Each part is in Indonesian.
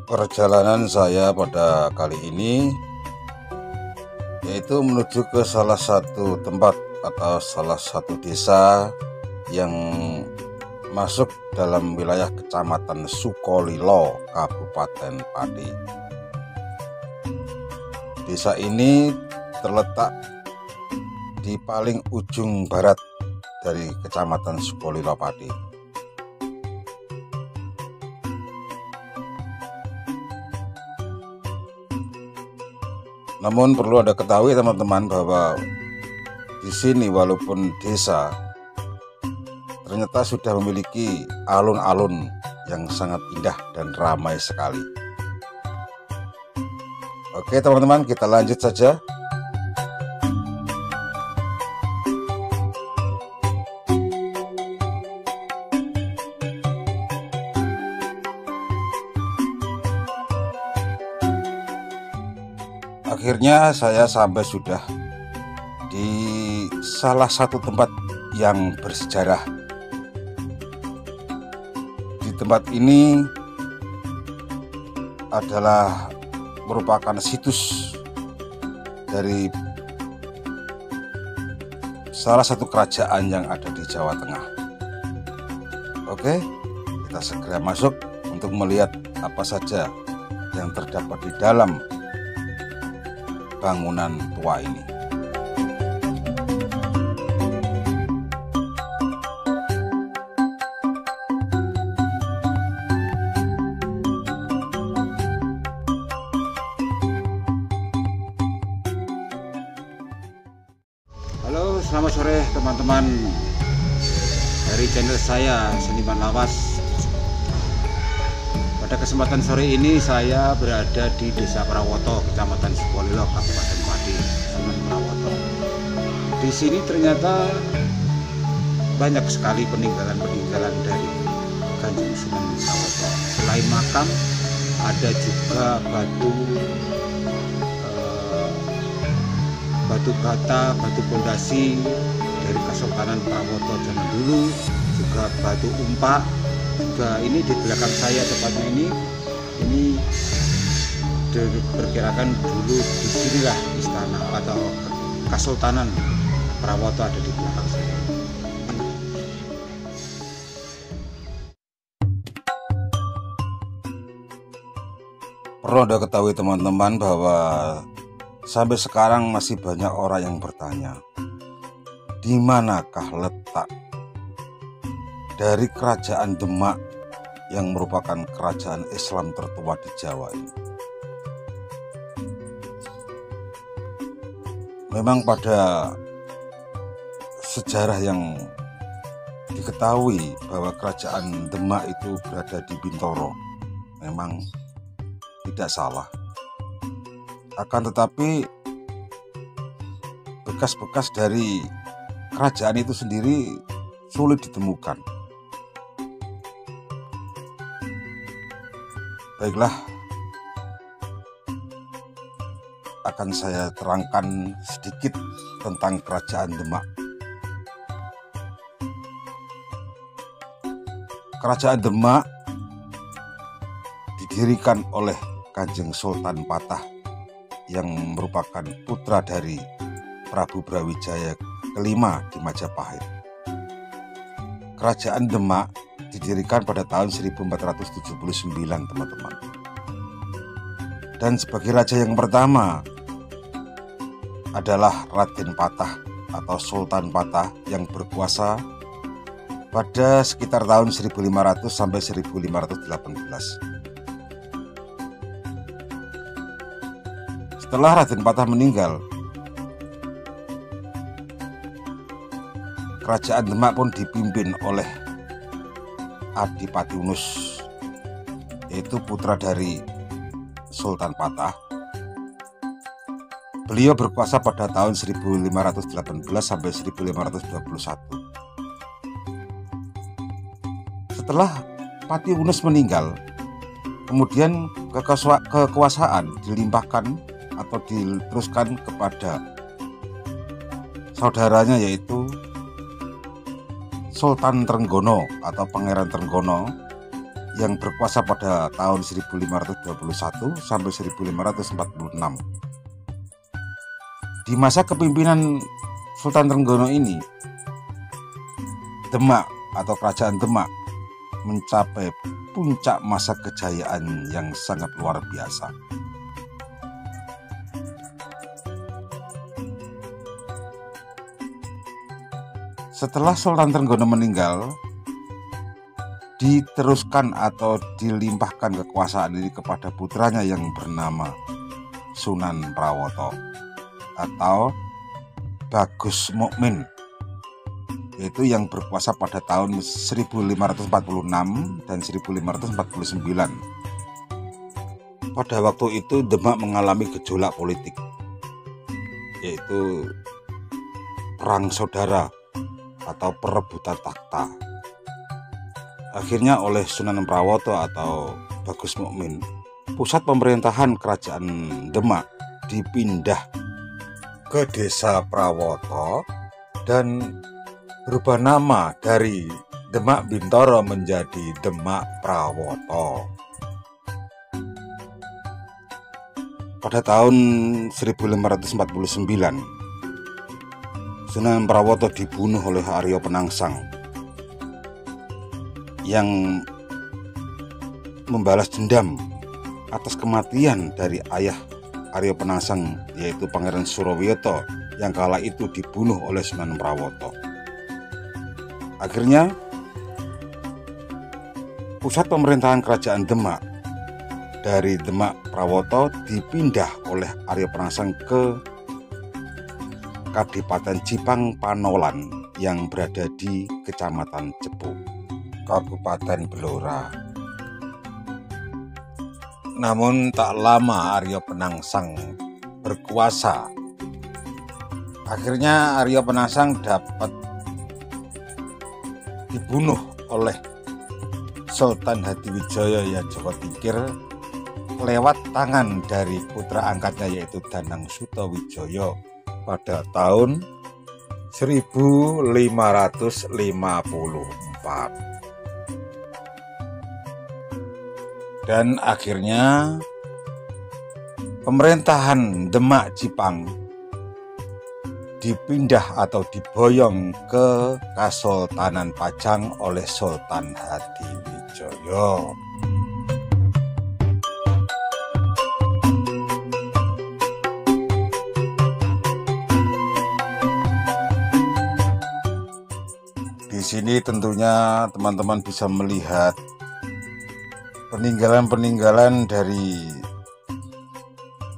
Perjalanan saya pada kali ini yaitu menuju ke salah satu tempat atau salah satu desa yang masuk dalam wilayah Kecamatan Sukolilo, Kabupaten Pati. Desa ini terletak di paling ujung barat dari Kecamatan Sukolilo, Pati. Namun perlu Anda ketahui teman-teman bahwa di sini walaupun desa ternyata sudah memiliki alun-alun yang sangat indah dan ramai sekali. Oke teman-teman, kita lanjut saja. Akhirnya saya sampai sudah di salah satu tempat yang bersejarah. Di tempat ini adalah merupakan situs dari salah satu kerajaan yang ada di Jawa Tengah. Oke, kita segera masuk untuk melihat apa saja yang terdapat di dalam bangunan tua ini. Halo, selamat sore teman-teman dari channel saya Seniman Lawas. Pada kesempatan sore ini saya berada di Desa Prawoto, Kecamatan Sukolilo, Kabupaten Pati, Sunan Prawoto. Di sini ternyata banyak sekali peninggalan-peninggalan dari Kanjeng Sunan Prawoto. Selain makam, ada juga batu bata, batu pondasi dari Kesultanan Prawoto zaman dulu, juga batu umpak. Juga ini di belakang saya tepatnya ini diperkirakan dulu di sinilah istana atau Kesultanan Prawoto ada di belakang saya. Perlu Anda ketahui teman-teman bahwa sampai sekarang masih banyak orang yang bertanya, di manakah letak dari Kerajaan Demak yang merupakan kerajaan Islam tertua di Jawa ini. Memang pada sejarah yang diketahui bahwa Kerajaan Demak itu berada di Bintoro, memang tidak salah. Akan tetapi bekas-bekas dari kerajaan itu sendiri sulit ditemukan. Baiklah, akan saya terangkan sedikit tentang Kerajaan Demak. Kerajaan Demak didirikan oleh Kanjeng Sultan Patah yang merupakan putra dari Prabu Brawijaya kelima di Majapahit. Kerajaan Demak didirikan pada tahun 1479 teman-teman. Dan sebagai raja yang pertama adalah Raden Patah atau Sultan Patah yang berkuasa pada sekitar tahun 1500 sampai 1518. Setelah Raden Patah meninggal, Kerajaan Demak pun dipimpin oleh Adipati Unus, yaitu putra dari Sultan Patah. Beliau berkuasa pada tahun 1518 sampai 1521. Setelah Pati Unus meninggal, kemudian kekuasaan dilimpahkan atau diteruskan kepada saudaranya, yaitu Sultan Trenggono atau Pangeran Trenggono yang berkuasa pada tahun 1521 sampai 1546. Di masa kepemimpinan Sultan Trenggono ini, Demak atau Kerajaan Demak mencapai puncak masa kejayaan yang sangat luar biasa. Setelah Sultan Trenggono meninggal, diteruskan atau dilimpahkan kekuasaan ini kepada putranya yang bernama Sunan Prawoto atau Bagus Mukmin, yaitu yang berkuasa pada tahun 1546 dan 1549. Pada waktu itu Demak mengalami gejolak politik, yaitu perang saudara atau perebutan takhta. Akhirnya oleh Sunan Prawoto atau Bagus Mukmin, pusat pemerintahan kerajaan Demak dipindah ke Desa Prawoto dan berubah nama dari Demak Bintoro menjadi Demak Prawoto. Pada tahun 1549, Sunan Prawoto dibunuh oleh Arya Penangsang yang membalas dendam atas kematian dari ayah Arya Penangsang, yaitu Pangeran Surowiyoto, yang kala itu dibunuh oleh Sunan Prawoto. Akhirnya pusat pemerintahan kerajaan Demak dari Demak Prawoto dipindah oleh Arya Penangsang ke Kadipaten Cipang Panolan yang berada di Kecamatan Cepu, Kabupaten Blora. Namun tak lama Arya Penangsang berkuasa. Akhirnya Arya Penangsang dapat dibunuh oleh Sultan Hadiwijaya yang Joko Tingkir lewat tangan dari putra angkatnya yaitu Danang Sutawijaya pada tahun 1554. Dan akhirnya pemerintahan Demak Cipang dipindah atau diboyong ke Kasultanan Pajang oleh Sultan Hadiwijaya. Di sini tentunya teman-teman bisa melihat peninggalan-peninggalan dari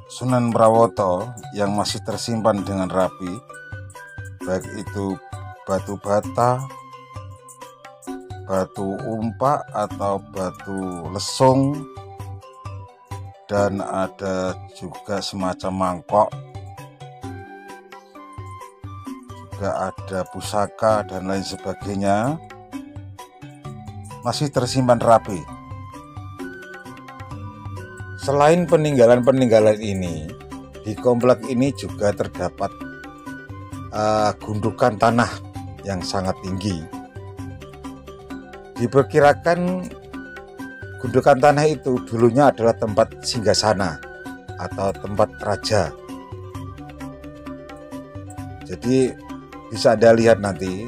Sunan Prawoto yang masih tersimpan dengan rapi, baik itu batu bata, batu umpak atau batu lesung, dan ada juga semacam mangkok, juga ada pusaka dan lain sebagainya, masih tersimpan rapi. Selain peninggalan-peninggalan ini, di komplek ini juga terdapat gundukan tanah yang sangat tinggi. Diperkirakan gundukan tanah itu dulunya adalah tempat singgasana atau tempat raja. Jadi bisa Anda lihat nanti,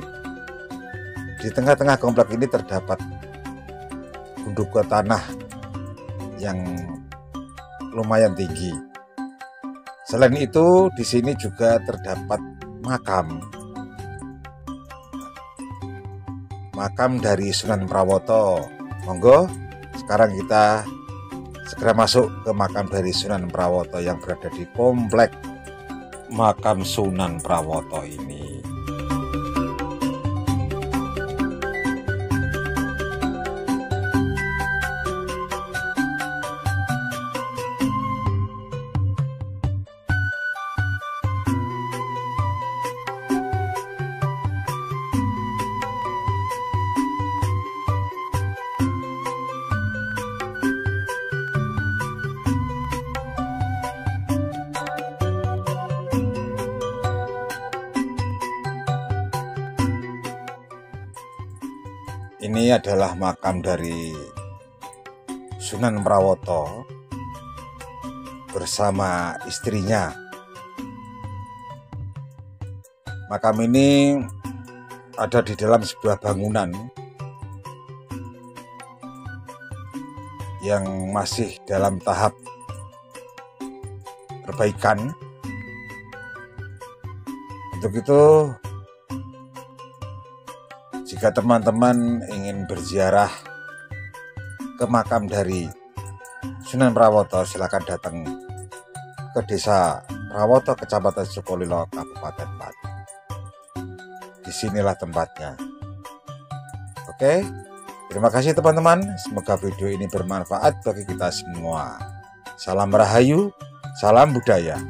di tengah-tengah komplek ini terdapat gundukan tanah yang lumayan tinggi. Selain itu, di sini juga terdapat makam dari Sunan Prawoto. Monggo, sekarang kita segera masuk ke makam dari Sunan Prawoto yang berada di komplek makam Sunan Prawoto ini. Ini adalah makam dari Sunan Prawoto bersama istrinya. Makam ini ada di dalam sebuah bangunan yang masih dalam tahap perbaikan. Untuk itu, jika teman-teman ingin berziarah ke makam dari Sunan Prawoto, silakan datang ke Desa Prawoto, Kecamatan Sukolilo, Kabupaten Pati. Disinilah tempatnya. Oke, terima kasih teman-teman. Semoga video ini bermanfaat bagi kita semua. Salam Rahayu, salam budaya.